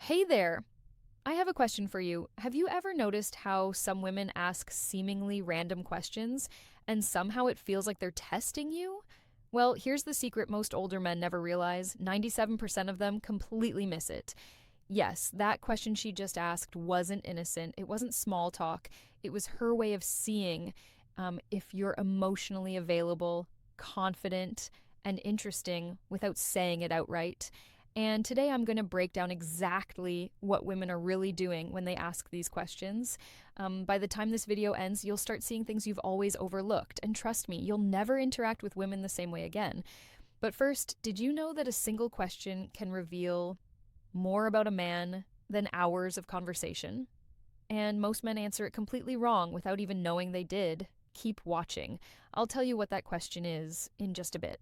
Hey there. I have a question for you. Have you ever noticed how some women ask seemingly random questions and somehow it feels like they're testing you? Well, here's the secret most older men never realize: 97% of them completely miss it. Yes, that question she just asked wasn't innocent. It wasn't small talk. It was her way of seeing if you're emotionally available, confident, and interesting without saying it outright. And today I'm going to break down exactly what women are really doing when they ask these questions. By the time this video ends, you'll start seeing things you've always overlooked. And trust me, you'll never interact with women the same way again. But first, did you know that a single question can reveal more about a man than hours of conversation? And most men answer it completely wrong without even knowing they did. Keep watching. I'll tell you what that question is in just a bit.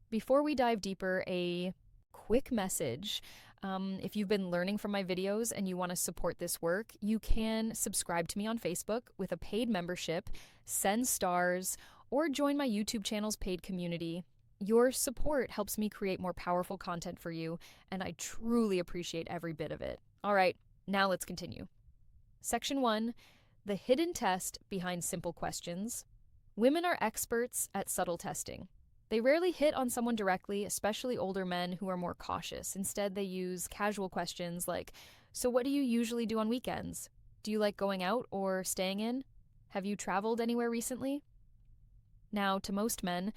Before we dive deeper, a quick message. If you've been learning from my videos and you want to support this work, you can subscribe to me on Facebook with a paid membership, send stars, or join my YouTube channel's paid community. Your support helps me create more powerful content for you, and I truly appreciate every bit of it. All right, now let's continue. Section 1: The hidden test behind simple questions. Women are experts at subtle testing. They rarely hit on someone directly, especially older men who are more cautious. Instead, they use casual questions like, "So, what do you usually do on weekends? Do you like going out or staying in? Have you traveled anywhere recently?" Now, to most men,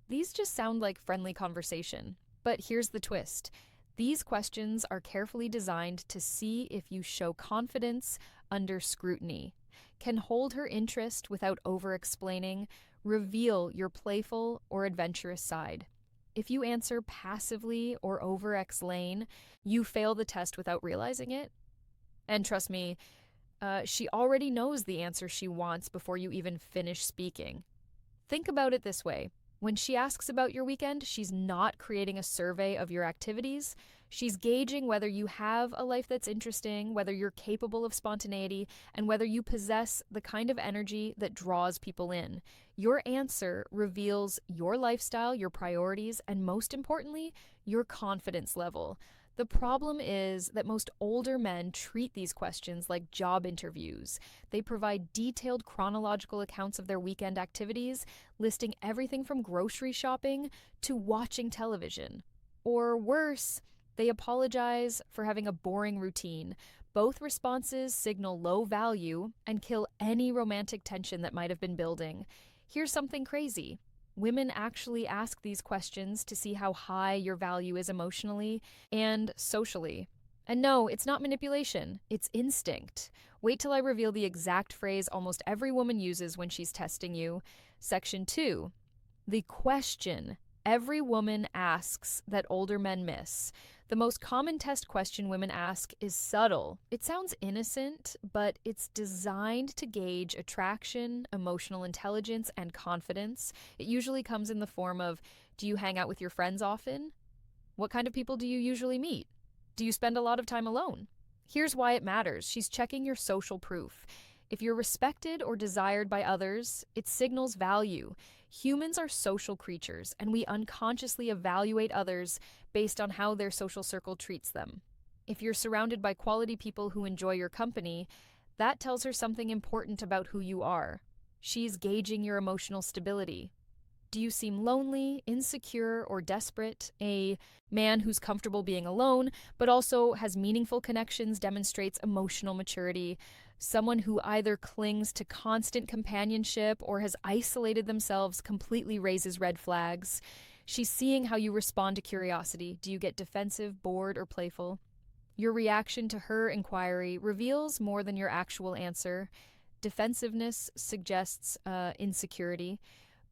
these just sound like friendly conversation. But here's the twist: these questions are carefully designed to see if you show confidence under scrutiny, can hold her interest without over explaining, reveal your playful or adventurous side. If you answer passively or over explain, you fail the test without realizing it. And trust me, she already knows the answer she wants before you even finish speaking. Think about it this way: when she asks about your weekend, she's not creating a survey of your activities. She's gauging whether you have a life that's interesting, whether you're capable of spontaneity, and whether you possess the kind of energy that draws people in. Your answer reveals your lifestyle, your priorities, and most importantly, your confidence level. The problem is that most older men treat these questions like job interviews. They provide detailed chronological accounts of their weekend activities, listing everything from grocery shopping to watching television. Or worse, they apologize for having a boring routine. Both responses signal low value and kill any romantic tension that might have been building. Here's something crazy: women actually ask these questions to see how high your value is emotionally and socially. And no, it's not manipulation, it's instinct. Wait till I reveal the exact phrase almost every woman uses when she's testing you. Section 2: The question every woman asks that older men miss. The most common test question women ask is subtle. It sounds innocent, but it's designed to gauge attraction, emotional intelligence, and confidence. It usually comes in the form of, do you hang out with your friends often? What kind of people do you usually meet? Do you spend a lot of time alone? Here's why it matters: she's checking your social proof. If you're respected or desired by others, it signals value. Humans are social creatures, and we unconsciously evaluate others based on how their social circle treats them. If you're surrounded by quality people who enjoy your company, that tells her something important about who you are. She's gauging your emotional stability. Do you seem lonely, insecure, or desperate? A man who's comfortable being alone, but also has meaningful connections, demonstrates emotional maturity. Someone who either clings to constant companionship or has isolated themselves completely raises red flags. She's seeing how you respond to curiosity. Do you get defensive, bored, or playful? Your reaction to her inquiry reveals more than your actual answer. Defensiveness suggests insecurity.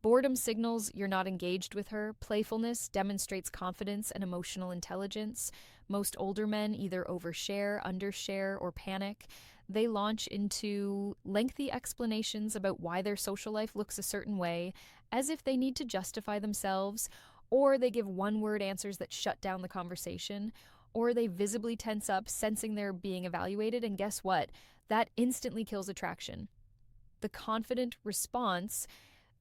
Boredom signals you're not engaged with her. Playfulness demonstrates confidence and emotional intelligence. Most older men either overshare, undershare, or panic. They launch into lengthy explanations about why their social life looks a certain way, as if they need to justify themselves, or they give one-word answers that shut down the conversation, or they visibly tense up, sensing they're being evaluated, and guess what? That instantly kills attraction. The confident response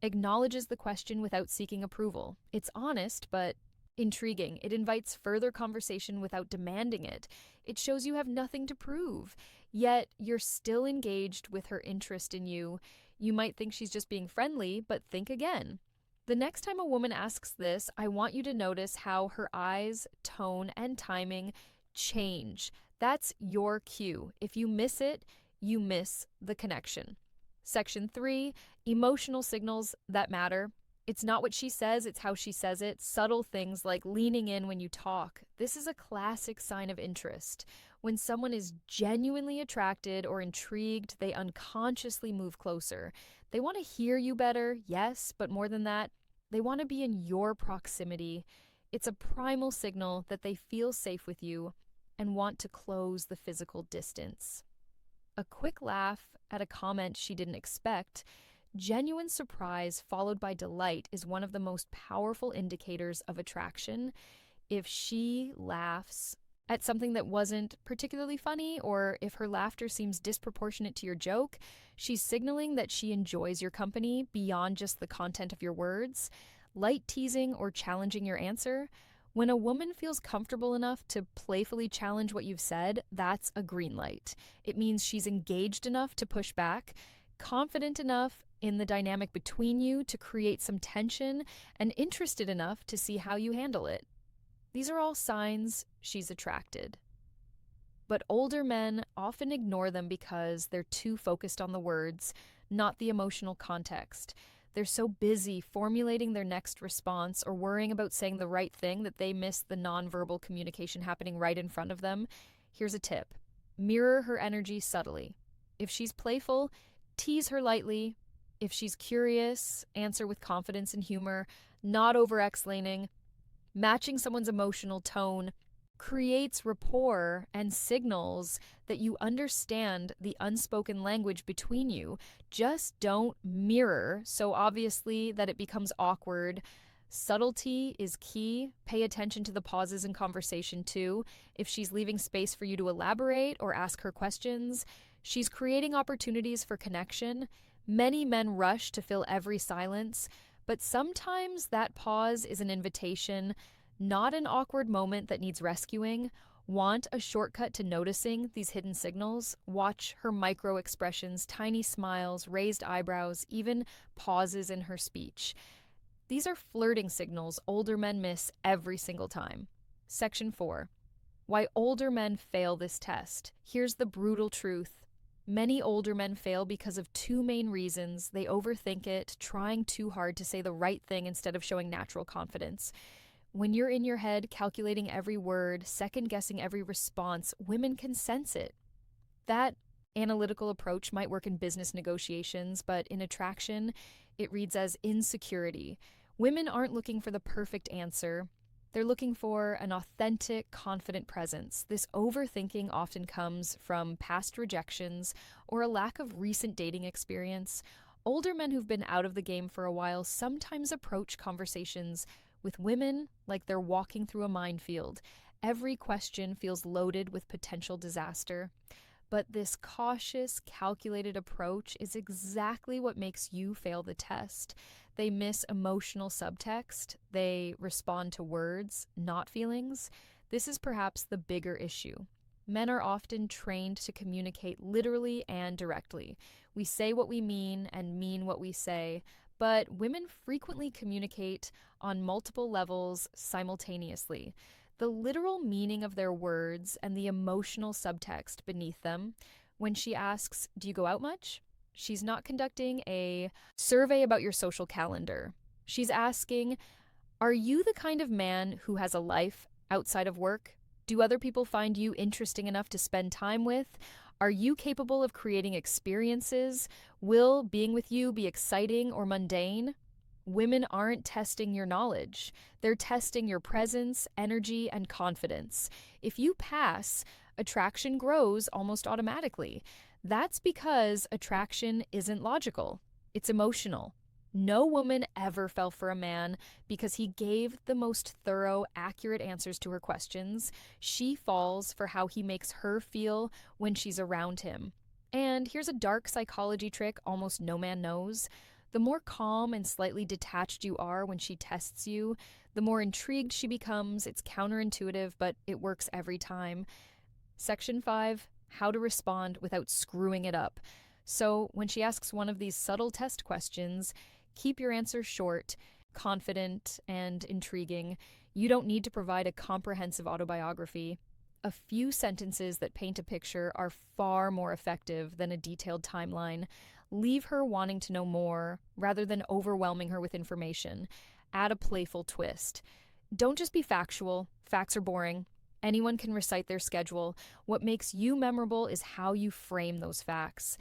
acknowledges the question without seeking approval. It's honest, but Intriguing. It invites further conversation without demanding it. It shows you have nothing to prove, yet you're still engaged with her interest in you. You might think she's just being friendly, but think again. The next time a woman asks this, I want you to notice how her eyes, tone, and timing change. That's your cue. If you miss it, you miss the connection. Section 3, emotional signals that matter. It's not what she says, it's how she says it. Subtle things like leaning in when you talk. This is a classic sign of interest. When someone is genuinely attracted or intrigued, they unconsciously move closer. They want to hear you better, yes, but more than that, they want to be in your proximity. It's a primal signal that they feel safe with you and want to close the physical distance. A quick laugh at a comment she didn't expect. Genuine surprise followed by delight is one of the most powerful indicators of attraction. If she laughs at something that wasn't particularly funny, or if her laughter seems disproportionate to your joke, she's signaling that she enjoys your company beyond just the content of your words. Light teasing or challenging your answer. When a woman feels comfortable enough to playfully challenge what you've said, that's a green light. It means she's engaged enough to push back, confident enough in the dynamic between you to create some tension, and interested enough to see how you handle it. These are all signs she's attracted. But older men often ignore them because they're too focused on the words, not the emotional context. They're so busy formulating their next response or worrying about saying the right thing that they miss the nonverbal communication happening right in front of them. Here's a tip. Mirror her energy subtly. If she's playful, tease her lightly. If she's curious, answer with confidence and humor, not over-explaining. Matching someone's emotional tone creates rapport and signals that you understand the unspoken language between you. Just don't mirror so obviously that it becomes awkward. Subtlety is key. Pay attention to the pauses in conversation too. If she's leaving space for you to elaborate or ask her questions, she's creating opportunities for connection. Many men rush to fill every silence, but sometimes that pause is an invitation, not an awkward moment that needs rescuing. Want a shortcut to noticing these hidden signals? Watch her micro expressions, tiny smiles, raised eyebrows, even pauses in her speech. These are flirting signals older men miss every single time. Section 4. Why older men fail this test. Here's the brutal truth. Many older men fail because of two main reasons. They overthink it, trying too hard to say the right thing instead of showing natural confidence. When you're in your head calculating every word, second-guessing every response, women can sense it. That analytical approach might work in business negotiations, but in attraction, it reads as insecurity. Women aren't looking for the perfect answer. They're looking for an authentic, confident presence. This overthinking often comes from past rejections or a lack of recent dating experience. Older men who've been out of the game for a while sometimes approach conversations with women like they're walking through a minefield. Every question feels loaded with potential disaster. But this cautious, calculated approach is exactly what makes you fail the test. They miss emotional subtext. They respond to words, not feelings. This is perhaps the bigger issue. Men are often trained to communicate literally and directly. We say what we mean and mean what we say, but women frequently communicate on multiple levels simultaneously. The literal meaning of their words and the emotional subtext beneath them. When she asks, "Do you go out much?" she's not conducting a survey about your social calendar. She's asking, "Are you the kind of man who has a life outside of work? Do other people find you interesting enough to spend time with? Are you capable of creating experiences? Will being with you be exciting or mundane?" Women aren't testing your knowledge. They're testing your presence, energy, and confidence. If you pass, attraction grows almost automatically. That's because attraction isn't logical. It's emotional. No woman ever fell for a man because he gave the most thorough, accurate answers to her questions. She falls for how he makes her feel when she's around him. And here's a dark psychology trick almost no man knows. The more calm and slightly detached you are when she tests you, the more intrigued she becomes. It's counterintuitive, but it works every time. Section 5, how to respond without screwing it up. So, when she asks one of these subtle test questions, keep your answer short, confident, and intriguing. You don't need to provide a comprehensive autobiography. A few sentences that paint a picture are far more effective than a detailed timeline. Leave her wanting to know more rather than overwhelming her with information. Add a playful twist. Don't just be factual. Facts are boring. Anyone can recite their schedule. What makes you memorable is how you frame those facts.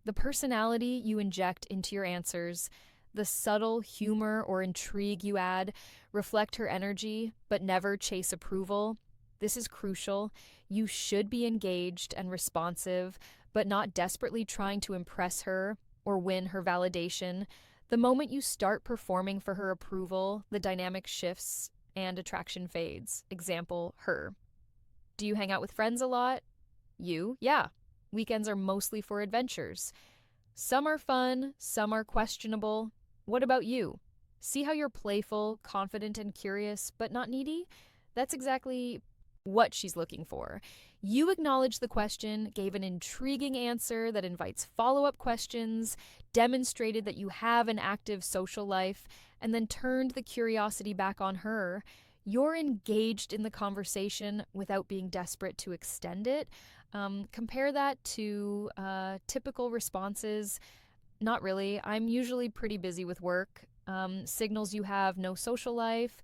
The personality you inject into your answers, the subtle humor or intrigue you add, reflect her energy, but never chase approval. This is crucial. You should be engaged and responsive, but not desperately trying to impress her or win her validation. The moment you start performing for her approval, the dynamic shifts and attraction fades. Example, her. Do you hang out with friends a lot? You? Yeah. Weekends are mostly for adventures. Some are fun, some are questionable. What about you? See how you're playful, confident, and curious, but not needy? That's exactly what she's looking for. You acknowledged the question, gave an intriguing answer that invites follow-up questions, demonstrated that you have an active social life, and then turned the curiosity back on her. You're engaged in the conversation without being desperate to extend it. Compare that to typical responses. Not really. I'm usually pretty busy with work. Signals you have no social life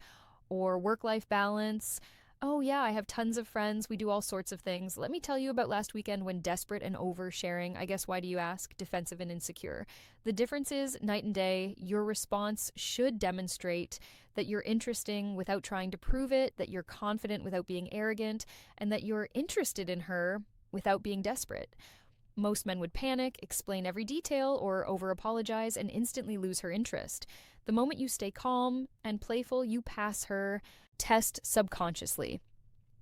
or work-life balance. Oh, yeah, I have tons of friends. We do all sorts of things. Let me tell you about last weekend when desperate and oversharing. I guess, why do you ask? Defensive and insecure. The difference is night and day. Your response should demonstrate that you're interesting without trying to prove it, that you're confident without being arrogant, and that you're interested in her without being desperate. Most men would panic, explain every detail, or over-apologize and instantly lose her interest. The moment you stay calm and playful, you pass her. Test subconsciously.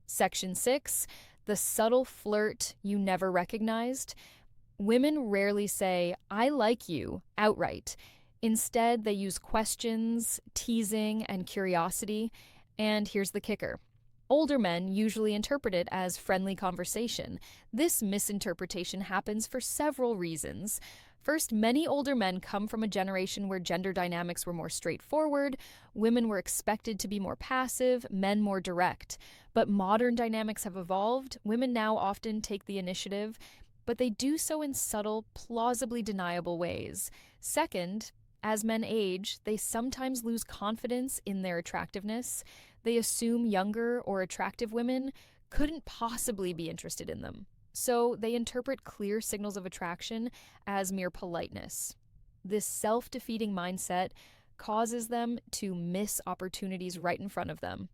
Section 6, the subtle flirt you never recognized. Women rarely say, "I like you," outright. Instead, they use questions, teasing, and curiosity. And here's the kicker. Older men usually interpret it as friendly conversation. This misinterpretation happens for several reasons. First, many older men come from a generation where gender dynamics were more straightforward, women were expected to be more passive, men more direct. But modern dynamics have evolved. Women now often take the initiative, but they do so in subtle, plausibly deniable ways. Second, as men age, they sometimes lose confidence in their attractiveness. They assume younger or attractive women couldn't possibly be interested in them. So they interpret clear signals of attraction as mere politeness. This self-defeating mindset causes them to miss opportunities right in front of them.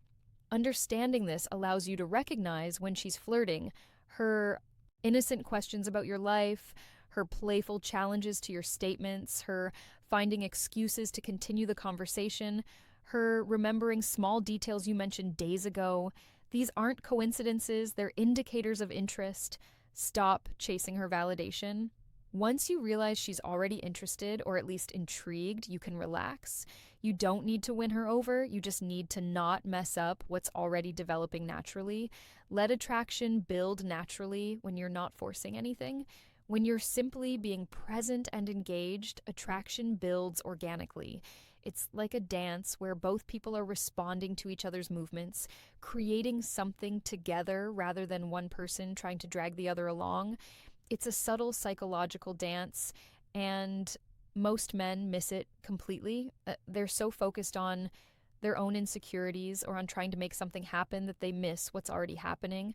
Understanding this allows you to recognize when she's flirting, her innocent questions about your life, her playful challenges to your statements, her finding excuses to continue the conversation, her remembering small details you mentioned days ago. These aren't coincidences, they're indicators of interest. Stop chasing her validation. Once you realize she's already interested or at least intrigued, you can relax. You don't need to win her over, you just need to not mess up what's already developing naturally. Let attraction build naturally when you're not forcing anything. When you're simply being present and engaged, attraction builds organically. It's like a dance where both people are responding to each other's movements, creating something together rather than one person trying to drag the other along. It's a subtle psychological dance, and most men miss it completely. They're so focused on their own insecurities or on trying to make something happen that they miss what's already happening.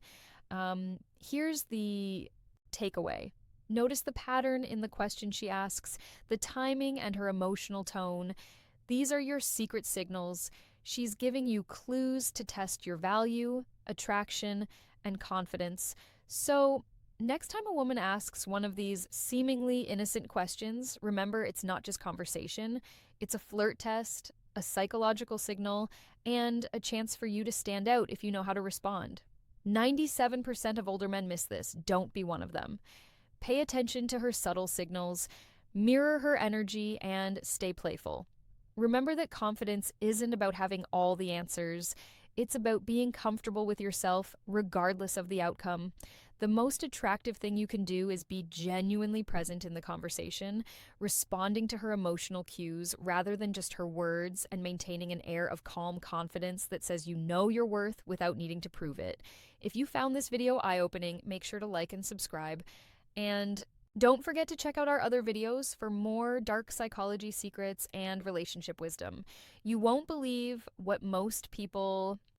Here's the takeaway. Notice the pattern in the question she asks, the timing and her emotional tone. These are your secret signals. She's giving you clues to test your value, attraction, and confidence. So, next time a woman asks one of these seemingly innocent questions, remember it's not just conversation. It's a flirt test, a psychological signal, and a chance for you to stand out if you know how to respond. 97% of older men miss this. Don't be one of them. Pay attention to her subtle signals. Mirror her energy and stay playful. Remember that confidence isn't about having all the answers. It's about being comfortable with yourself, regardless of the outcome. The most attractive thing you can do is be genuinely present in the conversation, responding to her emotional cues rather than just her words, and maintaining an air of calm confidence that says you know your worth without needing to prove it. If you found this video eye opening, make sure to like and subscribe. And don't forget to check out our other videos for more dark psychology secrets and relationship wisdom. You won't believe what most people